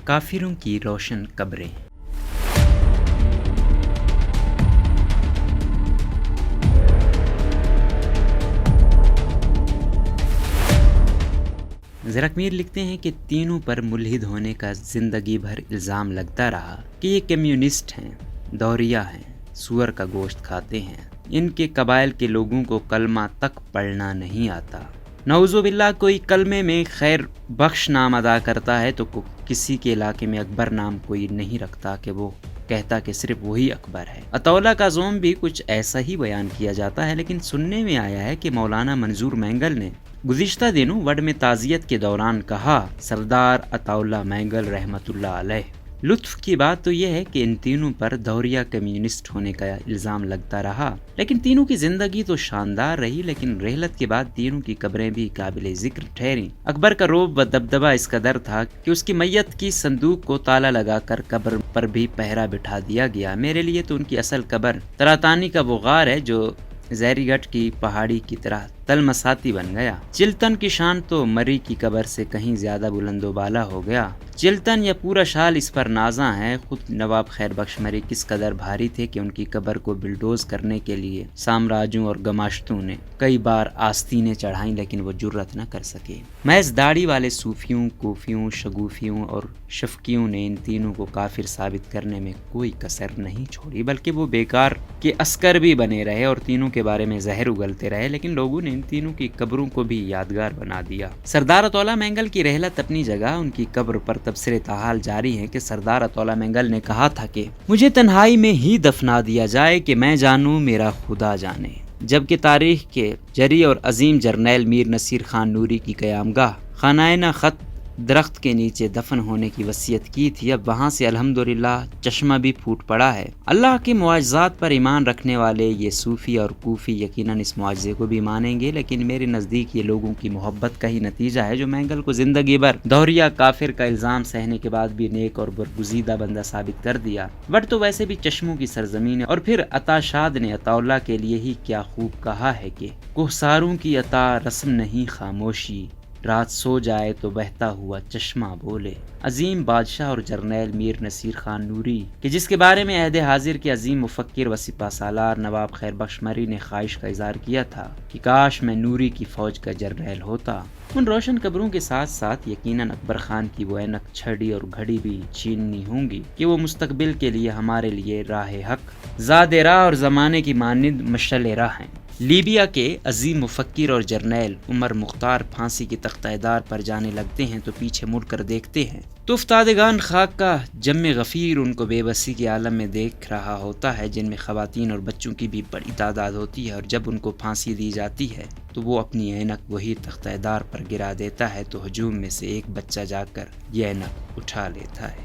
کافروں کی روشن قبریں۔ زرق میر لکھتے ہیں کہ تینوں پر ملحد ہونے کا زندگی بھر الزام لگتا رہا کہ یہ کمیونسٹ ہیں، دوریہ ہیں، سور کا گوشت کھاتے ہیں، ان کے قبائل کے لوگوں کو کلمہ تک پڑھنا نہیں آتا۔ نعوذ باللہ، کوئی کلمے میں خیر بخش نام ادا کرتا ہے تو کسی کے علاقے میں اکبر نام کوئی نہیں رکھتا کہ وہ کہتا کہ صرف وہی اکبر ہے۔ عطاءاللہ کا زوم بھی کچھ ایسا ہی بیان کیا جاتا ہے، لیکن سننے میں آیا ہے کہ مولانا منظور مینگل نے گزشتہ دنوں وڈ میں تعزیت کے دوران کہا، سردار عطاءاللہ مینگل رحمۃ اللہ علیہ۔ لطف کی بات تو یہ ہے کہ ان تینوں پر دوریہ کمیونسٹ ہونے کا الزام لگتا رہا، لیکن تینوں کی زندگی تو شاندار رہی، لیکن رحلت کے بعد تینوں کی قبریں بھی قابل ذکر ٹھہریں۔ اکبر کا رعب و دبدبہ اس قدر تھا کہ اس کی میت کی صندوق کو تالا لگا کر قبر پر بھی پہرا بٹھا دیا گیا۔ میرے لیے تو ان کی اصل قبر تراتانی کا وہ غار ہے جو زہری گٹھ کی پہاڑی کی طرح تلمساتی بن گیا۔ چلتن کی شان تو مری کی قبر سے کہیں زیادہ بلند و بالا ہو گیا۔ چلتن یا پورا شال اس پر نازاں ہے۔ خود نواب خیر بخش مری کس قدر بھاری تھے کہ ان کی قبر کو بلڈوز کرنے کے لیے سامراجوں اور گماشتوں نے کئی بار آستینیں چڑھائیں، لیکن وہ جرأت نہ کر سکے۔ محض داڑھی والے صوفیوں، کوفیوں، شگوفیوں اور شفقیوں نے ان تینوں کو کافر ثابت کرنے میں کوئی کسر نہیں چھوڑی، بلکہ وہ بیکار کے عسکر بھی بنے رہے اور تینوں کے بارے میں زہر اگلتے رہے، لیکن لوگوں نے ان تینوں کی قبروں کو بھی یادگار بنا دیا۔ سردار عطاءاللہ مینگل کی رحلت اپنی جگہ، ان کی قبر پر تبصرے تاحال جاری ہیں کہ سردار عطاءاللہ مینگل نے کہا تھا کہ مجھے تنہائی میں ہی دفنا دیا جائے کہ میں جانوں میرا خدا جانے، جبکہ تاریخ کے جری اور عظیم جرنیل میر نصیر خان نوری کی قیامگاہ خانہ خط درخت کے نیچے دفن ہونے کی وصیت کی تھی، اب وہاں سے الحمدللہ چشمہ بھی پھوٹ پڑا ہے۔ اللہ کے معجزات پر ایمان رکھنے والے یہ صوفی اور کوفی یقیناً اس معجزے کو بھی مانیں گے، لیکن میرے نزدیک یہ لوگوں کی محبت کا ہی نتیجہ ہے جو مینگل کو زندگی بھر دوریہ کافر کا الزام سہنے کے بعد بھی نیک اور برگزیدہ بندہ ثابت کر دیا۔ وٹ تو ویسے بھی چشموں کی سرزمین ہے، اور پھر عطا شاد نے عطاءاللہ کے لیے ہی کیا خوب کہا ہے کہ کوہساروں کی عطا رسم نہیں خاموشی، رات سو جائے تو بہتا ہوا چشمہ بولے۔ عظیم بادشاہ اور جرنیل میر نصیر خان نوری کہ جس کے بارے میں عہد حاضر کے عظیم مفکر و سپہ سالار نواب خیر بخش مری نے خواہش کا اظہار کیا تھا کہ کاش میں نوری کی فوج کا جرنیل ہوتا۔ ان روشن قبروں کے ساتھ ساتھ یقیناً اکبر خان کی وہ اینک چھڑی اور گھڑی بھی چھیننی ہوں گی کہ وہ مستقبل کے لیے ہمارے لیے راہ حق، زاد راہ اور زمانے کی مانند مشعل راہ ہیں۔ لیبیا کے عظیم مفکر اور جرنیل عمر مختار پھانسی کی تختہ دار پر جانے لگتے ہیں تو پیچھے مڑ کر دیکھتے ہیں تو افتادگان خاک کا جم غفیر ان کو بے بسی کے عالم میں دیکھ رہا ہوتا ہے، جن میں خواتین اور بچوں کی بھی بڑی تعداد ہوتی ہے، اور جب ان کو پھانسی دی جاتی ہے تو وہ اپنی اینک وہی تختہ دار پر گرا دیتا ہے تو ہجوم میں سے ایک بچہ جا کر یہ اینک اٹھا لیتا ہے۔